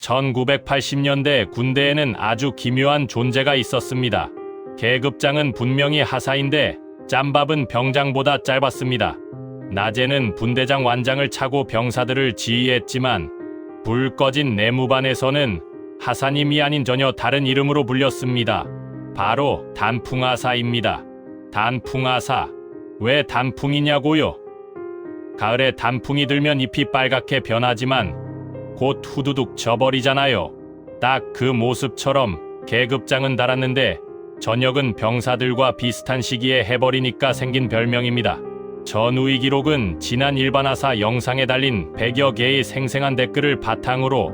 1980년대 군대에는 아주 기묘한 존재가 있었습니다. 계급장은 분명히 하사인데 짬밥은 병장보다 짧았습니다. 낮에는 분대장 완장을 차고 병사들을 지휘했지만 불 꺼진 내무반에서는 하사님이 아닌 전혀 다른 이름으로 불렸습니다. 바로 단풍하사입니다. 단풍하사. 왜 단풍이냐고요? 가을에 단풍이 들면 잎이 빨갛게 변하지만 곧 후두둑 져버리잖아요. 딱 그 모습처럼 계급장은 달았는데 전역은 병사들과 비슷한 시기에 해버리니까 생긴 별명입니다. 전우위 기록은 지난 일반하사 영상에 달린 100여 개의 생생한 댓글을 바탕으로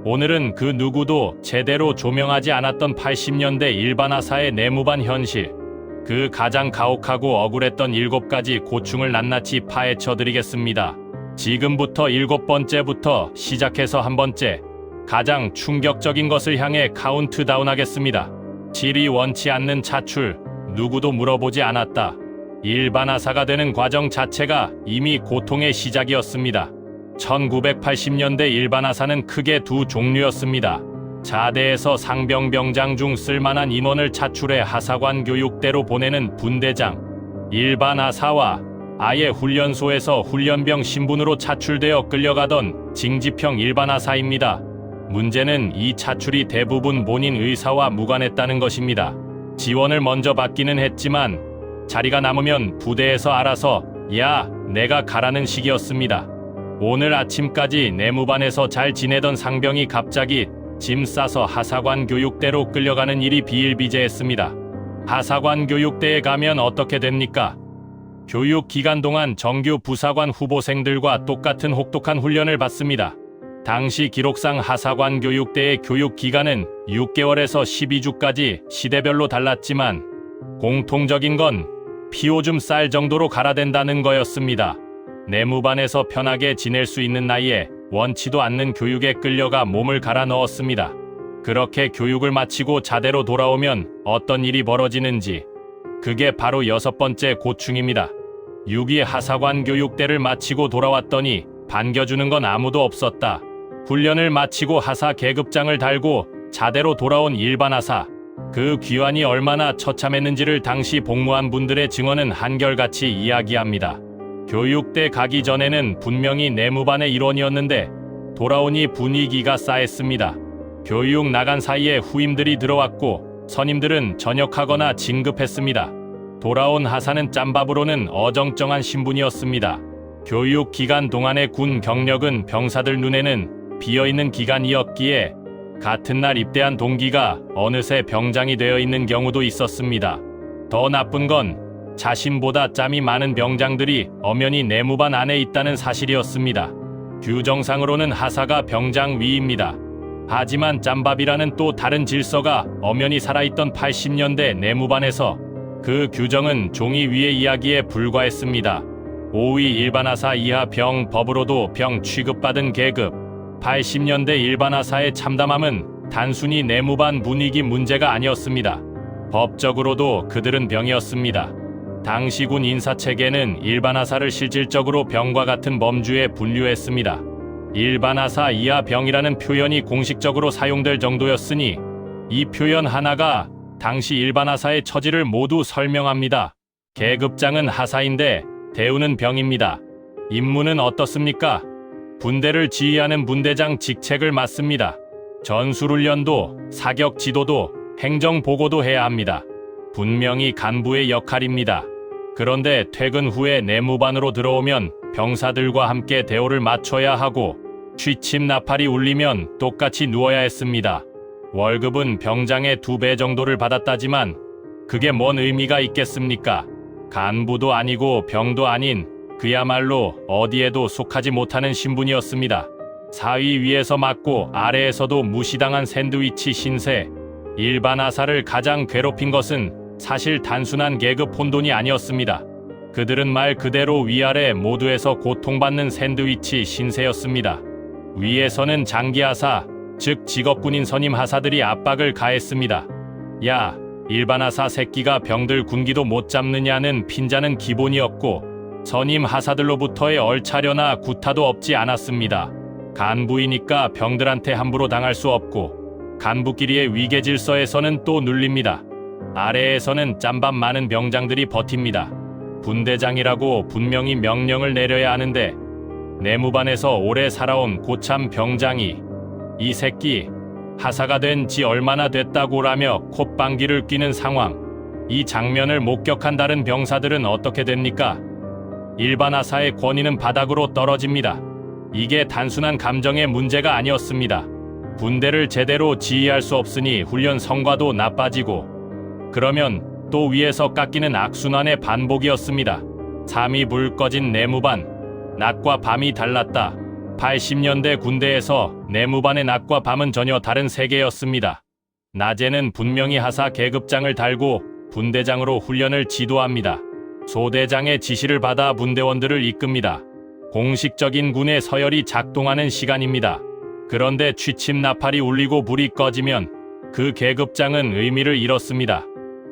오늘은 그 누구도 제대로 조명하지 않았던 80년대 일반하사의 내무반 현실, 그 가장 가혹하고 억울했던 7가지 고충을 낱낱이 파헤쳐 드리겠습니다. 지금부터 7번째부터 시작해서 1번째, 가장 충격적인 것을 향해 카운트다운 하겠습니다. 질이 원치 않는 차출, 누구도 물어보지 않았다. 일반하사가 되는 과정 자체가 이미 고통의 시작이었습니다. 1980년대 일반하사는 크게 두 종류였습니다. 자대에서 상병병장 중 쓸만한 인원을 차출해 하사관 교육대로 보내는 분대장, 일반하사와 아예 훈련소에서 훈련병 신분으로 차출되어 끌려가던 징집형 일반하사입니다. 문제는 이 차출이 대부분 본인 의사와 무관했다는 것입니다. 지원을 먼저 받기는 했지만 자리가 남으면 부대에서 알아서 야, 내가 가라는 식이었습니다. 오늘 아침까지 내무반에서 잘 지내던 상병이 갑자기 짐 싸서 하사관 교육대로 끌려가는 일이 비일비재했습니다. 하사관 교육대에 가면 어떻게 됩니까? 교육 기간 동안 정규 부사관 후보생들과 똑같은 혹독한 훈련을 받습니다. 당시 기록상 하사관 교육대의 교육 기간은 6개월에서 12주까지 시대별로 달랐지만 공통적인 건 피 오줌 쌀 정도로 갈아댄다는 거였습니다. 내무반에서 편하게 지낼 수 있는 나이에 원치도 않는 교육에 끌려가 몸을 갈아 넣었습니다. 그렇게 교육을 마치고 자대로 돌아오면 어떤 일이 벌어지는지, 그게 바로 6번째 고충입니다. 6.2 하사관 교육대를 마치고 돌아왔더니 반겨주는 건 아무도 없었다. 훈련을 마치고 하사 계급장을 달고 자대로 돌아온 일반하사, 그 귀환이 얼마나 처참했는지를 당시 복무한 분들의 증언은 한결같이 이야기합니다. 교육대 가기 전에는 분명히 내무반의 일원이었는데 돌아오니 분위기가 싸했습니다. 교육 나간 사이에 후임들이 들어왔고 선임들은 전역하거나 진급했습니다. 돌아온 하사는 짬밥으로는 어정쩡한 신분이었습니다. 교육 기간 동안의 군 경력은 병사들 눈에는 비어있는 기간이었기에 같은 날 입대한 동기가 어느새 병장이 되어 있는 경우도 있었습니다. 더 나쁜 건 자신보다 짬이 많은 병장들이 엄연히 내무반 안에 있다는 사실이었습니다. 규정상으로는 하사가 병장 위입니다. 하지만 짬밥이라는 또 다른 질서가 엄연히 살아있던 80년대 내무반에서 그 규정은 종이 위의 이야기에 불과했습니다. 5위 일반하사 이하 병 법으로도 병 취급받은 계급. 80년대 일반하사의 참담함은 단순히 내무반 분위기 문제가 아니었습니다. 법적으로도 그들은 병이었습니다. 당시 군 인사체계는 일반하사를 실질적으로 병과 같은 범주에 분류했습니다. 일반하사 이하 병이라는 표현이 공식적으로 사용될 정도였으니 이 표현 하나가 당시 일반하사의 처지를 모두 설명합니다. 계급장은 하사인데 대우는 병입니다. 임무는 어떻습니까? 분대를 지휘하는 분대장 직책을 맡습니다. 전술훈련도, 사격 지도도, 행정보고도 해야 합니다. 분명히 간부의 역할입니다. 그런데 퇴근 후에 내무반으로 들어오면 병사들과 함께 대오를 맞춰야 하고 취침 나팔이 울리면 똑같이 누워야 했습니다. 월급은 병장의 2배 정도를 받았다지만 그게 뭔 의미가 있겠습니까? 간부도 아니고 병도 아닌 그야말로 어디에도 속하지 못하는 신분이었습니다. 사위 위에서 맞고 아래에서도 무시당한 샌드위치 신세. 일반하사를 가장 괴롭힌 것은 사실 단순한 계급 혼돈이 아니었습니다. 그들은 말 그대로 위아래 모두에서 고통받는 샌드위치 신세였습니다. 위에서는 장기하사, 즉 직업군인 선임하사들이 압박을 가했습니다. 야, 일반하사 새끼가 병들 군기도 못 잡느냐는 핀자는 기본이었고 선임하사들로부터의 얼차려나 구타도 없지 않았습니다. 간부이니까 병들한테 함부로 당할 수 없고 간부끼리의 위계 질서에서는 또 눌립니다. 아래에서는 짬밥 많은 병장들이 버팁니다. 분대장이라고 분명히 명령을 내려야 하는데 내무반에서 오래 살아온 고참 병장이 이 새끼 하사가 된 지 얼마나 됐다고라며 콧방귀를 뀌는 상황. 이 장면을 목격한 다른 병사들은 어떻게 됩니까? 일반 하사의 권위는 바닥으로 떨어집니다. 이게 단순한 감정의 문제가 아니었습니다. 군대를 제대로 지휘할 수 없으니 훈련 성과도 나빠지고 그러면 또 위에서 깎이는 악순환의 반복이었습니다. 잠이 불 꺼진 내무반. 낮과 밤이 달랐다. 80년대 군대에서 내무반의 낮과 밤은 전혀 다른 세계였습니다. 낮에는 분명히 하사 계급장을 달고 분대장으로 훈련을 지도합니다. 소대장의 지시를 받아 분대원들을 이끕니다. 공식적인 군의 서열이 작동하는 시간입니다. 그런데 취침 나팔이 울리고 불이 꺼지면 그 계급장은 의미를 잃었습니다.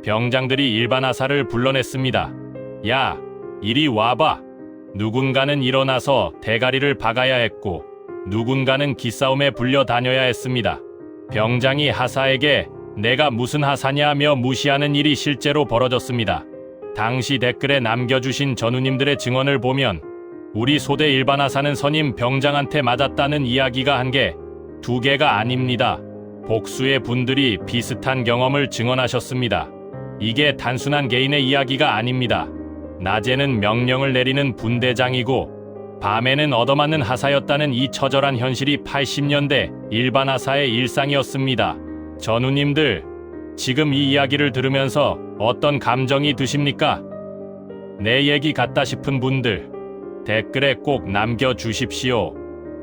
병장들이 일반 하사를 불러냈습니다. 야, 이리 와봐. 누군가는 일어나서 대가리를 박아야 했고 누군가는 기싸움에 불려다녀야 했습니다. 병장이 하사에게 내가 무슨 하사냐며 무시하는 일이 실제로 벌어졌습니다. 당시 댓글에 남겨주신 전우님들의 증언을 보면 우리 소대 일반 하사는 선임 병장한테 맞았다는 이야기가 한 개, 두 개가 아닙니다. 복수의 분들이 비슷한 경험을 증언하셨습니다. 이게 단순한 개인의 이야기가 아닙니다. 낮에는 명령을 내리는 분대장이고 밤에는 얻어맞는 하사였다는 이 처절한 현실이 80년대 일반 하사의 일상이었습니다. 전우님들, 지금 이 이야기를 들으면서 어떤 감정이 드십니까? 내 얘기 같다 싶은 분들 댓글에 꼭 남겨주십시오.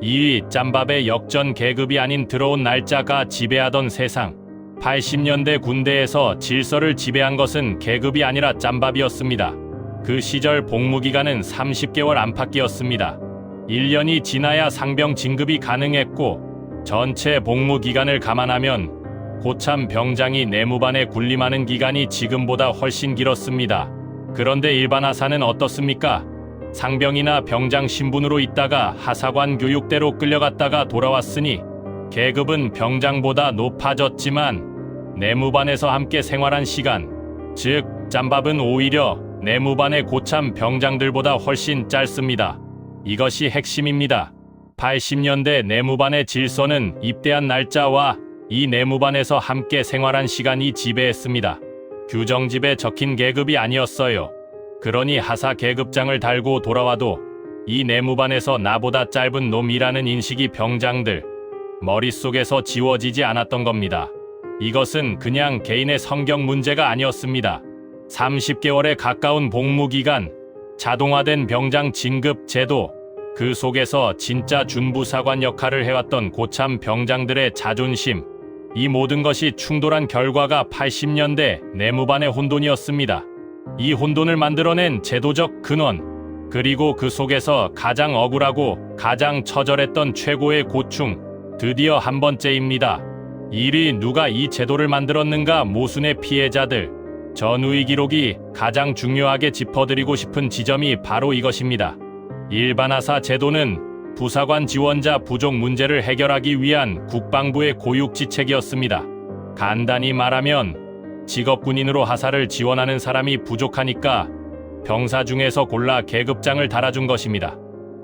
2위, 짬밥의 역전 계급이 아닌 들어온 날짜가 지배하던 세상. 80년대 군대에서 질서를 지배한 것은 계급이 아니라 짬밥이었습니다. 그 시절 복무기간은 30개월 안팎이었습니다. 1년이 지나야 상병 진급이 가능했고 전체 복무기간을 감안하면 고참 병장이 내무반에 군림하는 기간이 지금보다 훨씬 길었습니다. 그런데 일반 하사는 어떻습니까? 상병이나 병장 신분으로 있다가 하사관 교육대로 끌려갔다가 돌아왔으니 계급은 병장보다 높아졌지만 내무반에서 함께 생활한 시간, 즉 짬밥은 오히려 내무반의 고참 병장들보다 훨씬 짧습니다. 이것이 핵심입니다. 80년대 내무반의 질서는 입대한 날짜와 이 내무반에서 함께 생활한 시간이 지배했습니다. 규정집에 적힌 계급이 아니었어요. 그러니 하사 계급장을 달고 돌아와도 이 내무반에서 나보다 짧은 놈이라는 인식이 병장들 머릿속에서 지워지지 않았던 겁니다. 이것은 그냥 개인의 성격 문제가 아니었습니다. 30개월에 가까운 복무기간, 자동화된 병장 진급 제도, 그 속에서 진짜 준부사관 역할을 해왔던 고참 병장들의 자존심, 이 모든 것이 충돌한 결과가 80년대 내무반의 혼돈이었습니다. 이 혼돈을 만들어낸 제도적 근원, 그리고 그 속에서 가장 억울하고 가장 처절했던 최고의 고충, 드디어 한 번째입니다. 1위, 누가 이 제도를 만들었는가? 모순의 피해자들. 전우의 기록이 가장 중요하게 짚어드리고 싶은 지점이 바로 이것입니다. 일반 하사 제도는 부사관 지원자 부족 문제를 해결하기 위한 국방부의 고육지책이었습니다. 간단히 말하면 직업군인으로 하사를 지원하는 사람이 부족하니까 병사 중에서 골라 계급장을 달아준 것입니다.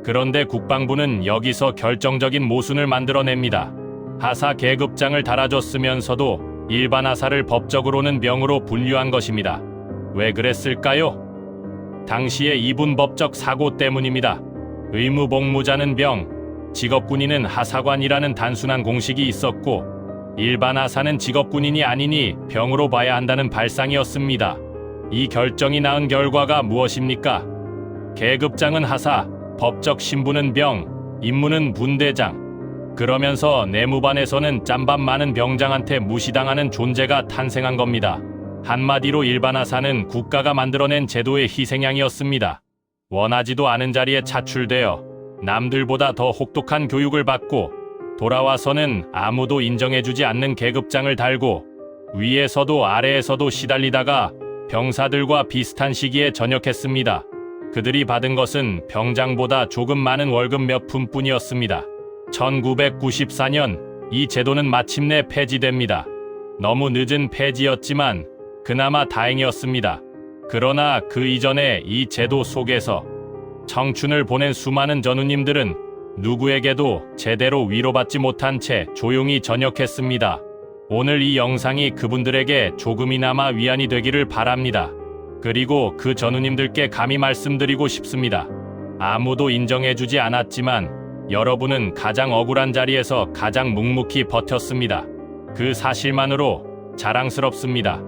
그런데 국방부는 여기서 결정적인 모순을 만들어냅니다. 하사 계급장을 달아줬으면서도 일반 하사를 법적으로는 병으로 분류한 것입니다. 왜 그랬을까요? 당시의 이분법적 사고 때문입니다. 의무복무자는 병, 직업군인은 하사관이라는 단순한 공식이 있었고 일반 하사는 직업군인이 아니니 병으로 봐야 한다는 발상이었습니다. 이 결정이 낳은 결과가 무엇입니까? 계급장은 하사, 법적 신분은 병, 임무는 분대장. 그러면서 내무반에서는 짬밥 많은 병장한테 무시당하는 존재가 탄생한 겁니다. 한마디로 일반 하사는 국가가 만들어낸 제도의 희생양이었습니다. 원하지도 않은 자리에 차출되어 남들보다 더 혹독한 교육을 받고 돌아와서는 아무도 인정해주지 않는 계급장을 달고 위에서도 아래에서도 시달리다가 병사들과 비슷한 시기에 전역했습니다. 그들이 받은 것은 병장보다 조금 많은 월급 몇 푼뿐이었습니다. 1994년 이 제도는 마침내 폐지됩니다. 너무 늦은 폐지였지만 그나마 다행이었습니다. 그러나 그 이전에 이 제도 속에서 청춘을 보낸 수많은 전우님들은 누구에게도 제대로 위로받지 못한 채 조용히 전역했습니다. 오늘 이 영상이 그분들에게 조금이나마 위안이 되기를 바랍니다. 그리고 그 전우님들께 감히 말씀드리고 싶습니다. 아무도 인정해주지 않았지만 여러분은 가장 억울한 자리에서 가장 묵묵히 버텼습니다. 그 사실만으로 자랑스럽습니다.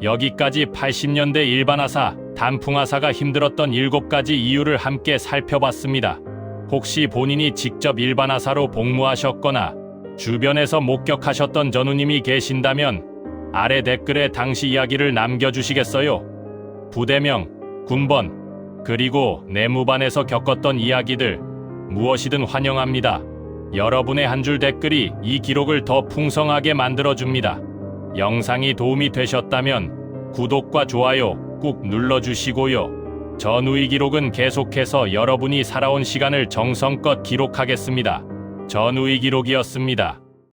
여기까지 80년대 일반화사, 단풍화사가 힘들었던 7가지 이유를 함께 살펴봤습니다. 혹시 본인이 직접 일반화사로 복무하셨거나 주변에서 목격하셨던 전우님이 계신다면 아래 댓글에 당시 이야기를 남겨주시겠어요? 부대명, 군번, 그리고 내무반에서 겪었던 이야기들 무엇이든 환영합니다. 여러분의 한 줄 댓글이 이 기록을 더 풍성하게 만들어줍니다. 영상이 도움이 되셨다면 구독과 좋아요 꾹 눌러주시고요. 전우의 기록은 계속해서 여러분이 살아온 시간을 정성껏 기록하겠습니다. 전우의 기록이었습니다.